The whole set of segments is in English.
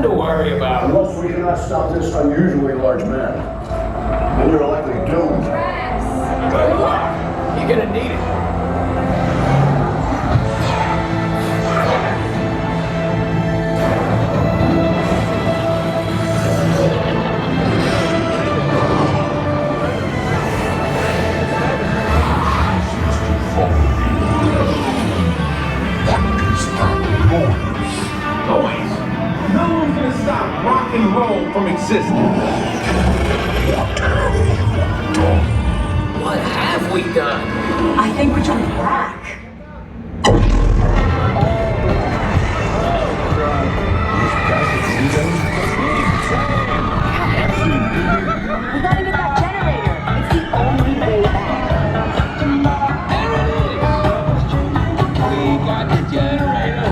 Nothing to worry about. Unless we cannot stop this unusually large man, then you're likely doomed. Good luck. You're gonna need it. Rock and roll from existence. What have we done? I think we're trying back. We gotta get that generator. It's the only way back. There it is. We got the generator.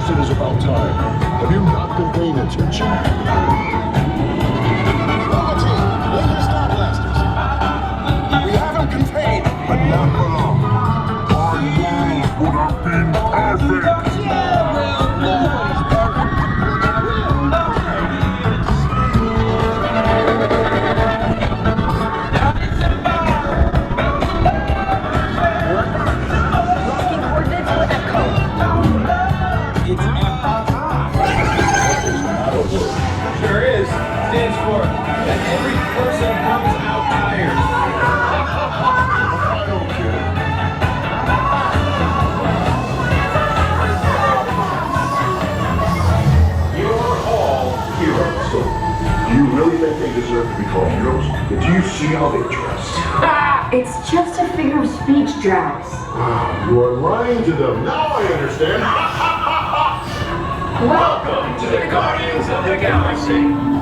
It is about time. Have you not been paying attention? Quality! Bring your star blasters! We have them contained, but not for long. Our moves would have been perfect. Yeah, well, nobody's perfect. Locking coordinates with Echo. It's sure is. Stands for that every person comes out tired. I don't care. You're all heroes. So, do you really think they deserve to be called heroes? Do you see how they dress? It's just a figure of speech, Trammps. You are lying to them. Now I understand. Welcome to the Guardians of the Galaxy.